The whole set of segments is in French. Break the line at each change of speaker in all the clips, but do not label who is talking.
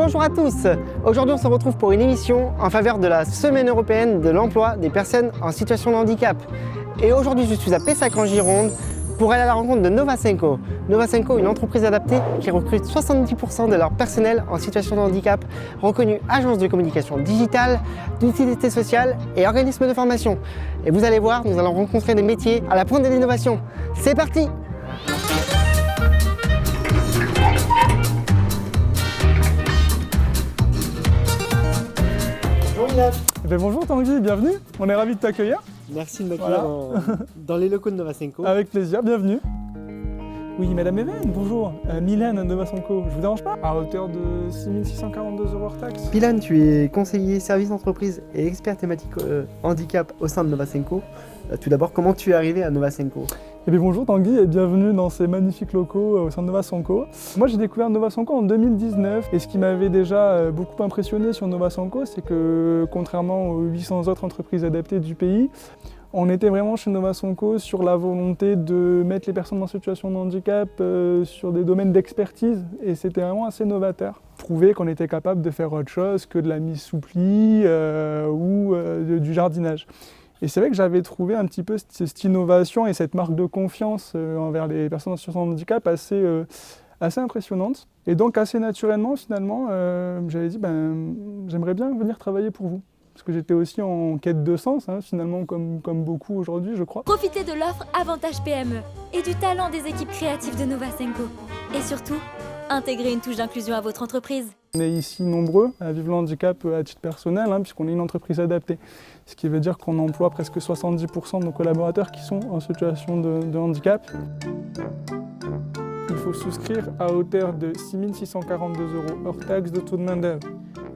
Bonjour à tous. Aujourd'hui on se retrouve pour une émission en faveur de la Semaine européenne de l'emploi des personnes en situation de handicap. Et aujourd'hui je suis à Pessac en Gironde pour aller à la rencontre de Novacenco. Novacenco, une entreprise adaptée qui recrute 70% de leur personnel en situation de handicap, reconnue agence de communication digitale, d'utilité sociale et organisme de formation. Et vous allez voir, nous allons rencontrer des métiers à la pointe de l'innovation. C'est parti! Bonjour Milan.
Bonjour Tanguy, bienvenue, on est ravis de t'accueillir.
Merci de m'accueillir dans les locaux de Novacenco.
Avec plaisir, bienvenue. Oui, Madame Even, bonjour. Milan à Novacenco, je vous dérange pas? À hauteur de 6 642 € hors taxe.
Milan, tu es conseiller service d'entreprise et expert thématique handicap au sein de Novacenco. Tout d'abord, comment tu es arrivé à Novacenco?
Eh bien bonjour Tanguy et bienvenue dans ces magnifiques locaux au sein de Novacenco. Moi j'ai découvert Novacenco en 2019 et ce qui m'avait déjà beaucoup impressionné sur Novacenco, c'est que contrairement aux 800 autres entreprises adaptées du pays, on était vraiment chez Novacenco sur la volonté de mettre les personnes en situation de handicap sur des domaines d'expertise et c'était vraiment assez novateur. Prouver qu'on était capable de faire autre chose que de la mise sous pli ou du jardinage. Et c'est vrai que j'avais trouvé un petit peu cette innovation et cette marque de confiance envers les personnes en situation de handicap assez impressionnante. Et donc assez naturellement finalement, j'avais dit j'aimerais bien venir travailler pour vous. Parce que j'étais aussi en quête de sens, finalement comme beaucoup aujourd'hui je crois.
Profitez de l'offre Avantage PME et du talent des équipes créatives de Novacenco. Et surtout, intégrez une touche d'inclusion à votre entreprise.
On est ici nombreux à vivre le handicap à titre personnel, puisqu'on est une entreprise adaptée. Ce qui veut dire qu'on emploie presque 70% de nos collaborateurs qui sont en situation de handicap. Il faut souscrire à hauteur de 6 642 € hors taxe de taux de main-d'œuvre.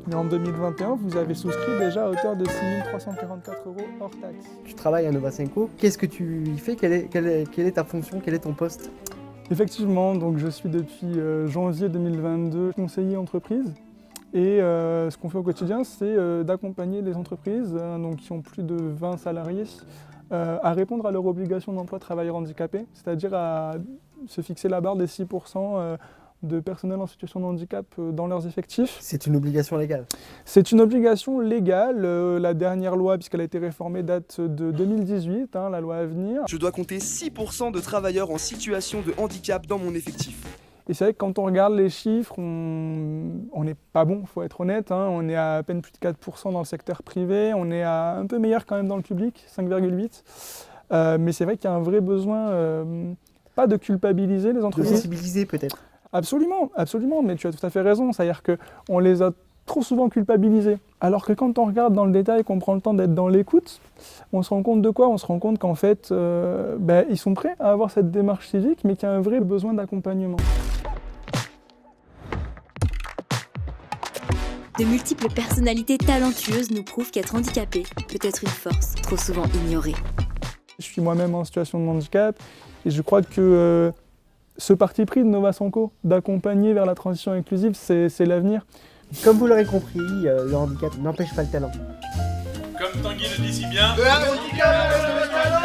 Mais en 2021, vous avez souscrit déjà à hauteur de 6 344 € hors taxe.
Tu travailles à Novacenco. Qu'est-ce que tu y fais? Quelle est ta fonction? Quel est ton poste?
Effectivement, donc je suis depuis janvier 2022 conseiller entreprise. Et ce qu'on fait au quotidien, c'est d'accompagner les entreprises donc, qui ont plus de 20 salariés à répondre à leur obligation d'emploi de travailleurs handicapés, c'est-à-dire à se fixer la barre des 6% de personnel en situation de handicap dans leurs effectifs.
C'est une obligation légale?
C'est une obligation légale. La dernière loi, puisqu'elle a été réformée, date de 2018, la loi à venir.
Je dois compter 6% de travailleurs en situation de handicap dans mon effectif.
Et c'est vrai que quand on regarde les chiffres, on n'est pas bon, il faut être honnête. On est à peine plus de 4% dans le secteur privé, on est à un peu meilleur quand même dans le public, 5,8%. Mais c'est vrai qu'il y a un vrai besoin, pas de culpabiliser les entreprises.
De sensibiliser peut-être?
Absolument, absolument, mais tu as tout à fait raison. C'est-à-dire qu'on les a trop souvent culpabilisés. Alors que quand on regarde dans le détail, qu'on prend le temps d'être dans l'écoute, on se rend compte de quoi? On se rend compte qu'en fait, ils sont prêts à avoir cette démarche civique, mais qu'il y a un vrai besoin d'accompagnement.
De multiples personnalités talentueuses nous prouvent qu'être handicapé peut être une force trop souvent ignorée.
Je suis moi-même en situation de handicap et je crois que ce parti pris de Novacenco d'accompagner vers la transition inclusive, c'est l'avenir.
Comme vous l'aurez compris, le handicap n'empêche pas le talent.
Comme Tanguy le dit si bien,
Le handicap, le talent.